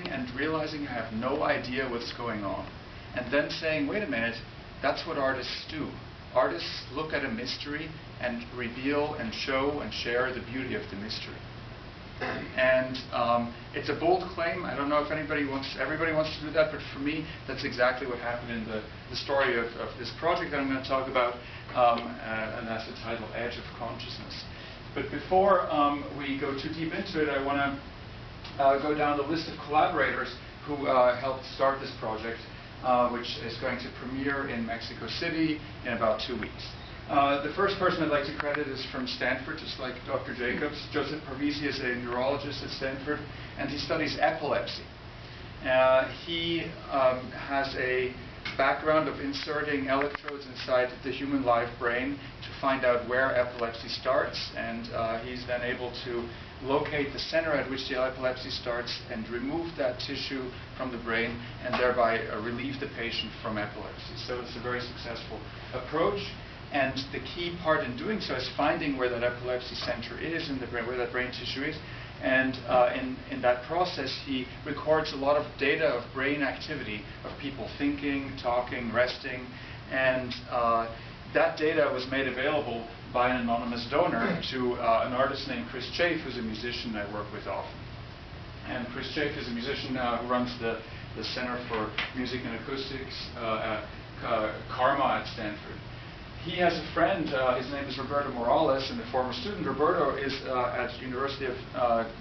listening and realizing I have no idea what's going on. And then saying, wait a minute, that's what artists do. Artists look at a mystery and reveal and show and share the beauty of the mystery. And it's a bold claim. I don't know if everybody wants to do that, but for me, that's exactly what happened in the story of this project that I'm going to talk about, and that's the title, Edge of Consciousness. But before we go too deep into it, I want to go down the list of collaborators who helped start this project, which is going to premiere in Mexico City in about 2 weeks. The first person I'd like to credit is from Stanford, just like Dr. Jacobs. Joseph Parvizi is a neurologist at Stanford, and he studies epilepsy. He has a background of inserting electrodes inside the human live brain to find out where epilepsy starts, and he's then able to locate the center at which the epilepsy starts and remove that tissue from the brain and thereby relieve the patient from epilepsy. So it's a very successful approach. And the key part in doing so is finding where that epilepsy center is in the brain, where that brain tissue is. And in that process, he records a lot of data of brain activity, of people thinking, talking, resting. And that data was made available by an anonymous donor to an artist named Chris Chafe, who's a musician I work with often. And Chris Chafe is a musician who runs the Center for Music and Acoustics, Karma at Stanford. He has a friend, his name is Roberto Morales, and a former student. Roberto is at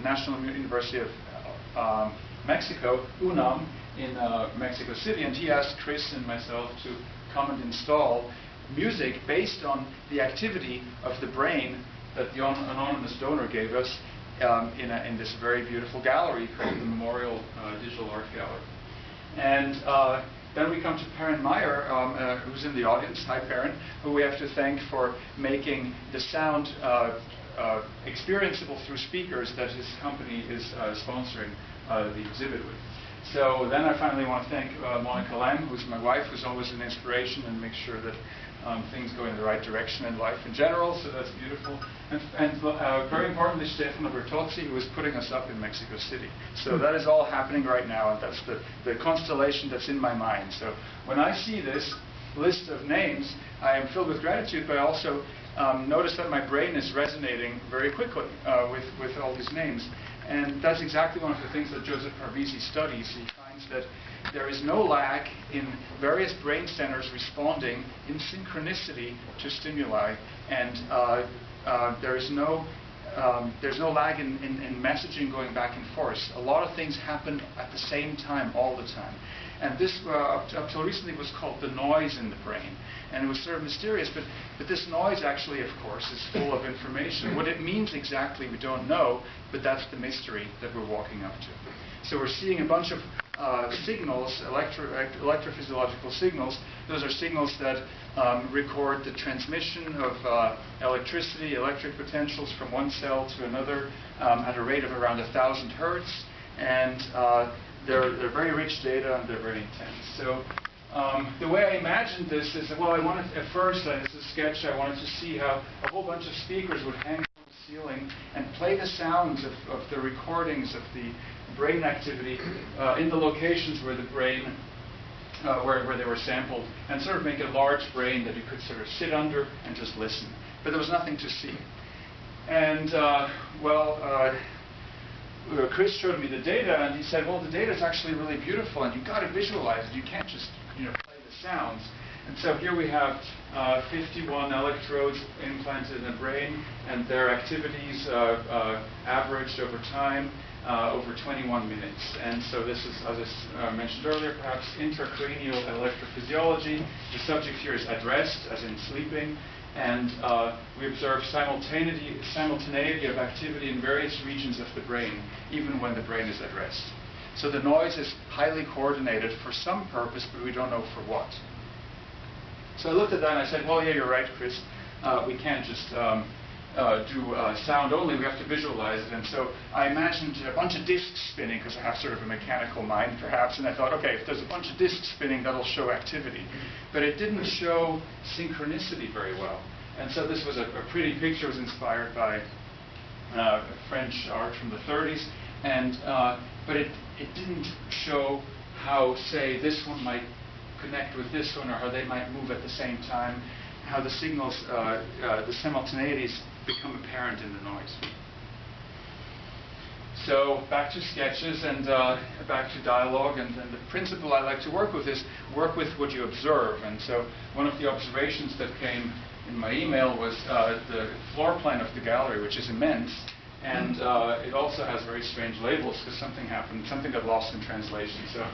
National University of Mexico, UNAM, in Mexico City, and he asked Chris and myself to come and install music based on the activity of the brain that the anonymous donor gave us in this very beautiful gallery called the Memorial Digital Art Gallery. And then we come to Perrin Meyer, who's in the audience. Hi, Perrin, who we have to thank for making the sound experienceable through speakers that his company is sponsoring the exhibit with. So then I finally want to thank Monica Lang, who's my wife, who's always an inspiration and makes sure that things go in the right direction in life in general, so that's beautiful. And very importantly, Stefano Bertozzi, who is putting us up in Mexico City. So that is all happening right now, and that's the constellation that's in my mind. So when I see this list of names, I am filled with gratitude, but I also notice that my brain is resonating very quickly with all these names. And that's exactly one of the things that Joseph Parvizi studies. He finds that there is no lag in various brain centers responding in synchronicity to stimuli, and there's no lag in messaging going back and forth. A lot of things happen at the same time, all the time. And this, up till recently, was called the noise in the brain. And it was sort of mysterious, but this noise actually, of course, is full of information. What it means exactly, we don't know, but that's the mystery that we're walking up to. So we're seeing a bunch of signals, electrophysiological signals. Those are signals that record the transmission of electricity, electric potentials from one cell to another at a rate of around 1,000 hertz. And they're very rich data, and they're very intense. So the way I imagined this is, well, I wanted, at first, as a sketch, I wanted to see how a whole bunch of speakers would hang from the ceiling and play the sounds of the recordings of the brain activity in the locations where the brain, where they were sampled, and sort of make a large brain that you could sort of sit under and just listen. But there was nothing to see. And, Chris showed me the data, and he said, well, the data is actually really beautiful, and you've got to visualize it. You can't just, play the sounds. And so here we have 51 electrodes implanted in the brain, and their activities averaged over time over 21 minutes. And so this is, as I mentioned earlier, perhaps intracranial electrophysiology. The subject here is at rest, as in sleeping. And we observe simultaneity of activity in various regions of the brain, even when the brain is at rest. So the noise is highly coordinated for some purpose, but we don't know for what. So I looked at that and I said, well, yeah, you're right, Chris. We can't just do sound only, we have to visualize it. And so I imagined a bunch of discs spinning, because I have sort of a mechanical mind, perhaps, and I thought, okay, if there's a bunch of discs spinning, that'll show activity. But it didn't show synchronicity very well. And so this was a pretty picture. It was inspired by French art from the 30s. And but it didn't show how, say, this one might connect with this one, or how they might move at the same time, how the signals, the simultaneities become apparent in the noise. So back to sketches and back to dialogue, and the principle I like to work with is work with what you observe. And so one of the observations that came in my email was the floor plan of the gallery, which is immense, and it also has very strange labels because something happened, something got lost in translation. So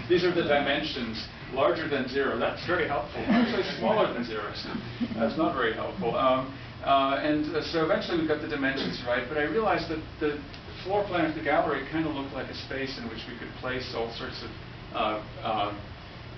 these are the dimensions, larger than 0. That's very helpful. Actually, smaller than 0. So that's not very helpful. So eventually we got the dimensions right, but I realized that the floor plan of the gallery kind of looked like a space in which we could place all sorts of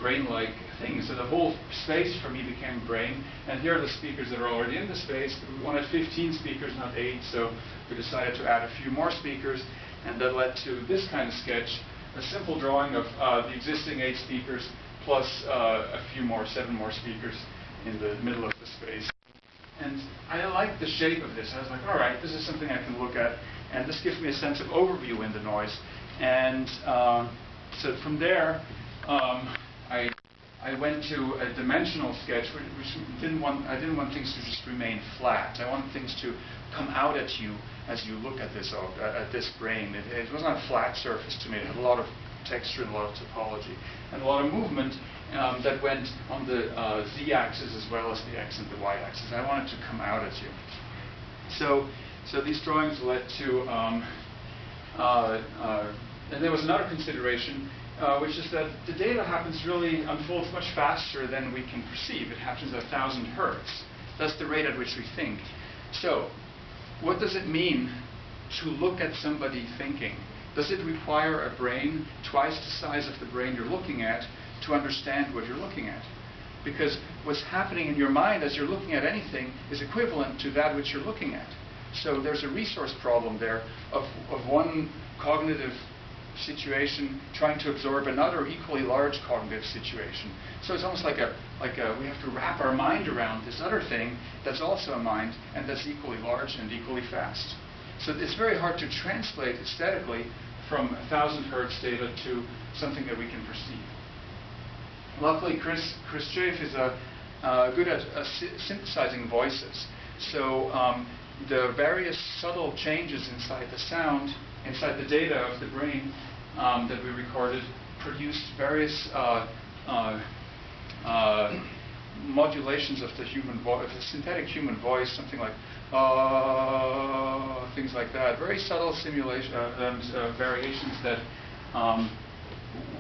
brain-like things. So the whole space for me became brain, and here are the speakers that are already in the space. We wanted 15 speakers, not 8, so we decided to add a few more speakers, and that led to this kind of sketch, a simple drawing of the existing 8 speakers plus a few more, 7 more speakers in the middle of the space. And I liked the shape of this. I was like, all right, this is something I can look at, and this gives me a sense of overview in the noise. And so from there, I went to a dimensional sketch, which I didn't want things to just remain flat. I wanted things to come out at you as you look at this brain. It wasn't a flat surface to me. It had a lot of texture and a lot of topology, and a lot of movement that went on the z-axis as well as the x and the y-axis. I wanted to come out at you. So these drawings led to, and there was another consideration, which is that the data unfolds much faster than we can perceive. It happens at 1,000 hertz. That's the rate at which we think. So, what does it mean to look at somebody thinking? Does it require a brain twice the size of the brain you're looking at to understand what you're looking at? Because what's happening in your mind as you're looking at anything is equivalent to that which you're looking at. So there's a resource problem there of one cognitive situation trying to absorb another equally large cognitive situation. So it's almost like we have to wrap our mind around this other thing that's also a mind and that's equally large and equally fast. So it's very hard to translate aesthetically from 1,000 hertz data to something that we can perceive. Luckily, Chris Chafe is good at synthesizing voices. So the various subtle changes inside the sound, inside the data of the brain that we recorded, produced various modulations of the synthetic human voice, something like things like that. Very subtle variations that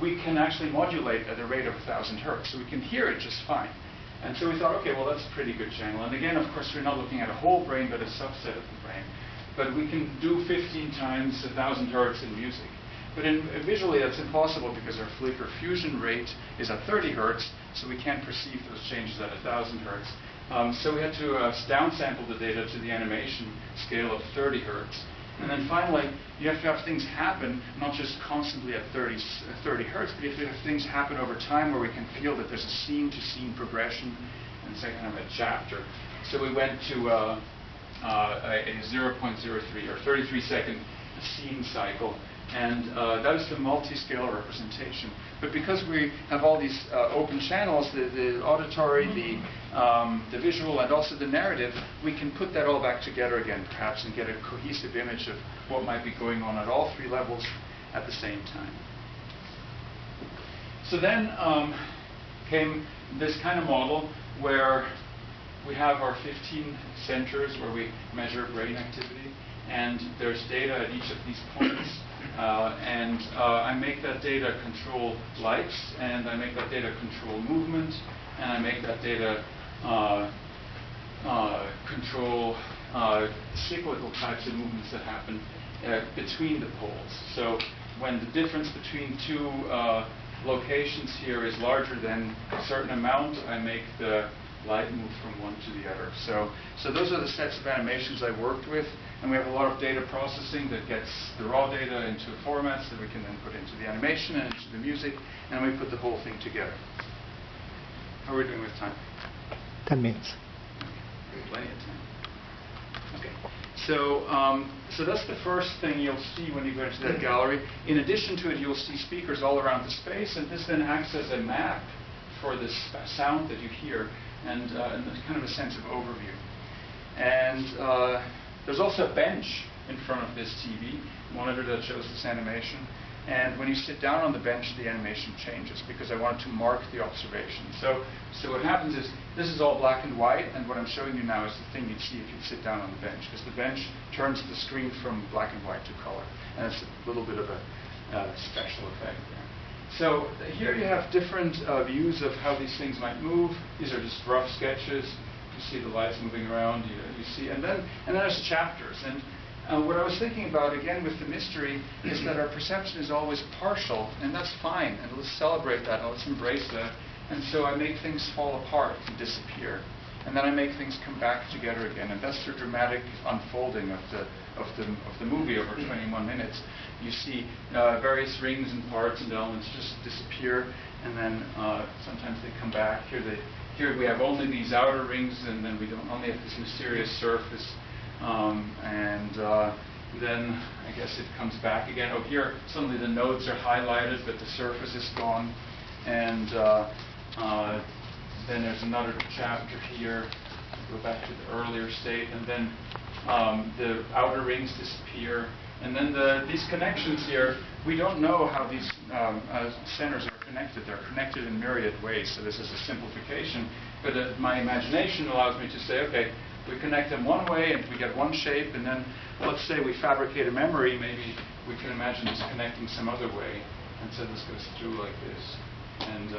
we can actually modulate at a rate of 1,000 hertz, so we can hear it just fine. And so we thought, okay, well, that's a pretty good channel. And again, of course, we're not looking at a whole brain, but a subset of the brain. But we can do 15 times 1,000 hertz in music. But visually, that's impossible because our flicker fusion rate is at 30 hertz, so we can't perceive those changes at 1,000 hertz. So we had to downsample the data to the animation scale of 30 hertz. And then finally, you have to have things happen, not just constantly at 30 hertz, but you have to have things happen over time where we can feel that there's a scene-to-scene progression, and it's kind of a chapter. So we went to a 0.03 or 33-second scene cycle, and that is the multi-scale representation. But because we have all these open channels, the auditory, the visual, and also the narrative, we can put that all back together again, perhaps, and get a cohesive image of what might be going on at all 3 levels at the same time. So then came this kind of model where we have our 15 centers where we measure brain activity, and there's data at each of these points. I make that data control lights, and I make that data control movement, and I make that data control cyclical types of movements that happen between the poles. So when the difference between 2 locations here is larger than a certain amount, I make the light move from one to the other. So those are the sets of animations I worked with, and we have a lot of data processing that gets the raw data into formats that we can then put into the animation and into the music, and we put the whole thing together. How are we doing with time? 10 minutes. Okay. Plenty of time. Okay. So that's the first thing you'll see when you go into that gallery. In addition to it, you'll see speakers all around the space, and this then acts as a map for the sound that you hear, and kind of a sense of overview. And there's also a bench in front of this TV monitor that shows this animation. And when you sit down on the bench, the animation changes because I wanted to mark the observation. So what happens is, this is all black and white, and what I'm showing you now is the thing you'd see if you'd sit down on the bench, because the bench turns the screen from black and white to color. And it's a little bit of a special effect there. So here you have different views of how these things might move. These are just rough sketches. You see the lights moving around. You see, and then there's chapters. And what I was thinking about, again, with the mystery, is that our perception is always partial, and that's fine, and let's celebrate that, and let's embrace that. And so I make things fall apart and disappear, and then I make things come back together again, and that's the dramatic unfolding of the movie over 21 minutes. You see various rings and parts and elements just disappear, and then sometimes they come back. Here we have only these outer rings, and then we don't only have this mysterious surface. Then I guess it comes back again. Oh, here suddenly the nodes are highlighted, but the surface is gone. And then there's another chapter here. Go back to the earlier state, and then the outer rings disappear. And then these connections here, we don't know how these centers are connected. They're connected in myriad ways. So this is a simplification, but my imagination allows me to say, okay, we connect them one way and we get one shape, and then let's say we fabricate a memory, maybe we can imagine this connecting some other way, and so this goes through like this. And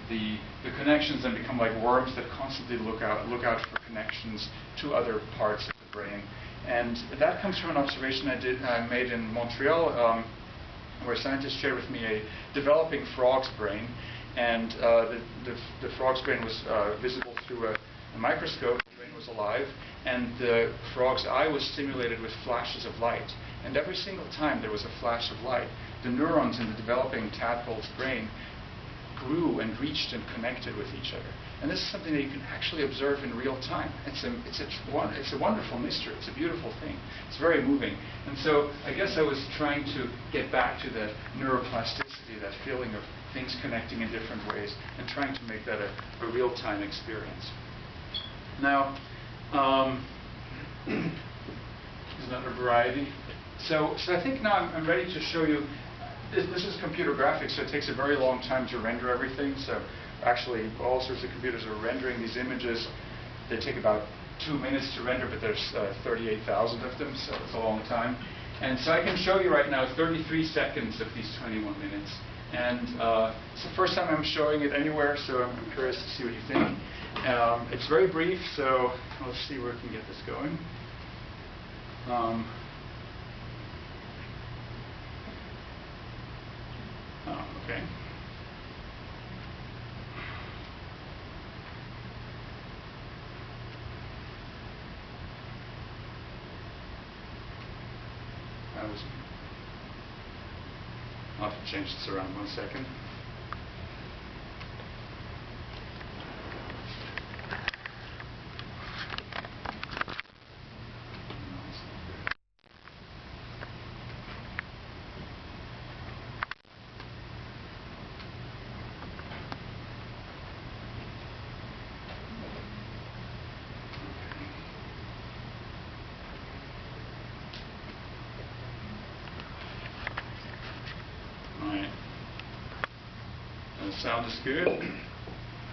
the connections then become like worms that constantly look out for connections to other parts of the brain. And that comes from an observation I made in Montreal, where scientists shared with me a developing frog's brain, and the frog's brain was visible through a microscope. The brain was alive, and the frog's eye was stimulated with flashes of light. And every single time there was a flash of light, the neurons in the developing tadpole's brain grew and reached and connected with each other. And this is something that you can actually observe in real time. It's a wonderful mystery. It's a beautiful thing. It's very moving. And so I guess I was trying to get back to that neuroplasticity, that feeling of things connecting in different ways, and trying to make that a real-time experience. Now, there's another variety. So I think now I'm ready to show you. This is computer graphics, so it takes a very long time to render everything. So actually, all sorts of computers are rendering these images. They take about 2 minutes to render, but there's 38,000 of them, so it's a long time. And so I can show you right now 33 seconds of these 21 minutes. And it's the first time I'm showing it anywhere, so I'm curious to see what you think. It's very brief, so let's see where we can get this going. Okay. I'll have to change this around 1 second. Sound is good.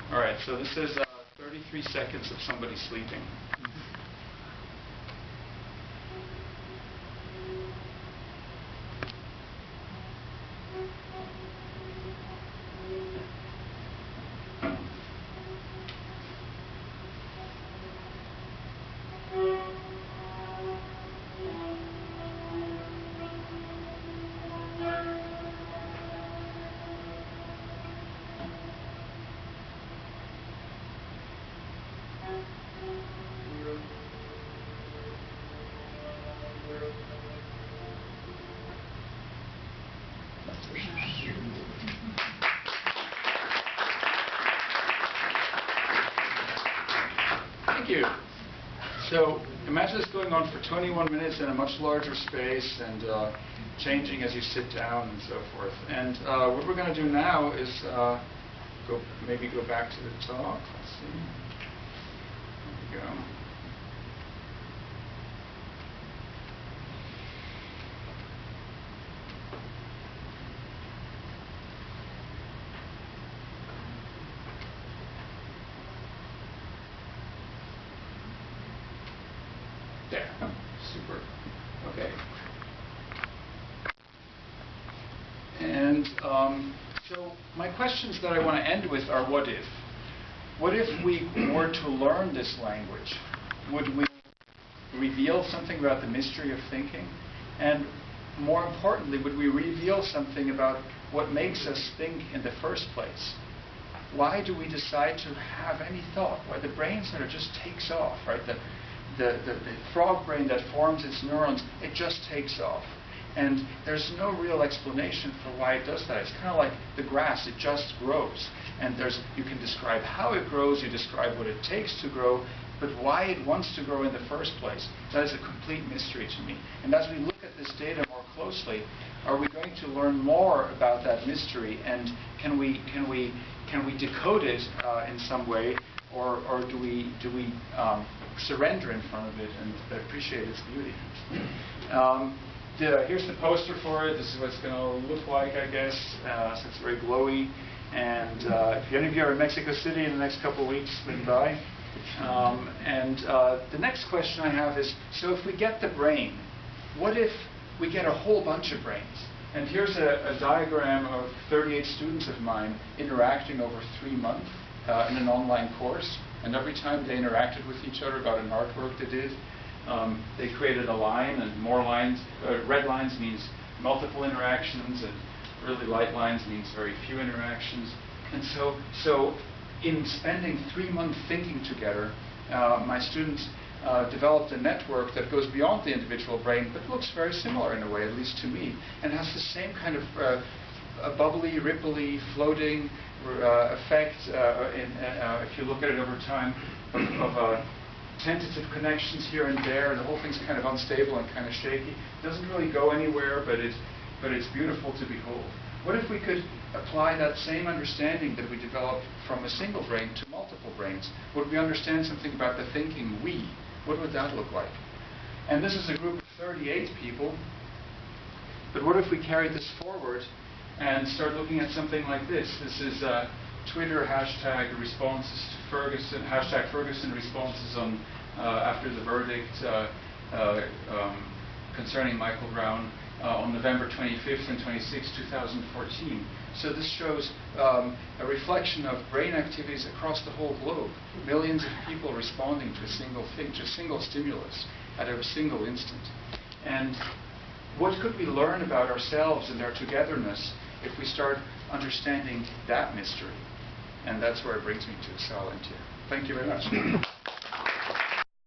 All right, so this is 33 seconds of somebody sleeping. Thank you. So imagine this going on for 21 minutes in a much larger space and changing as you sit down and so forth. And what we're going to do now is maybe go back to the talk. Let's see. There we go. There. Super. Okay. And so my questions that I want to end with are, what if? What if we were to learn this language? Would we reveal something about the mystery of thinking? And more importantly, would we reveal something about what makes us think in the first place? Why do we decide to have any thought? Why the brain sort of just takes off, right? The frog brain that forms its neurons, it just takes off. And there's no real explanation for why it does that. It's kind of like the grass, it just grows. And you can describe how it grows, you describe what it takes to grow, but why it wants to grow in the first place, that is a complete mystery to me. And as we look at this data more closely, are we going to learn more about that mystery? And can we decode it in some way, or do we surrender in front of it and appreciate its beauty? Here's the poster for it. This is what it's going to look like, I guess. So it's very glowy. And if any of you are in Mexico City in the next couple of weeks, swing by. The next question I have is, so if we get the brain, what if we get a whole bunch of brains? And here's a diagram of 38 students of mine interacting over 3 months in an online course. And every time they interacted with each other about an artwork they did, they created a line, and more lines. Red lines means multiple interactions, and really light lines means very few interactions. And so in spending 3 months thinking together, my students developed a network that goes beyond the individual brain, but looks very similar in a way, at least to me, and has the same kind of a bubbly, ripply, floating effect, if you look at it over time, of tentative connections here and there, and the whole thing's kind of unstable and kind of shaky. It doesn't really go anywhere, but it's beautiful to behold. What if we could apply that same understanding that we developed from a single brain to multiple brains? Would we understand something about the thinking we? What would that look like? And this is a group of 38 people, but what if we carried this forward and start looking at something like this? This is Twitter hashtag responses to Ferguson, hashtag Ferguson responses on after the verdict concerning Michael Brown on November 25th and 26th, 2014. So this shows a reflection of brain activities across the whole globe. Millions of people responding to a single thing, to a single stimulus at a single instant. And what could we learn about ourselves and our togetherness if we start understanding that mystery? And that's where it brings me to Excel into. Thank you very much.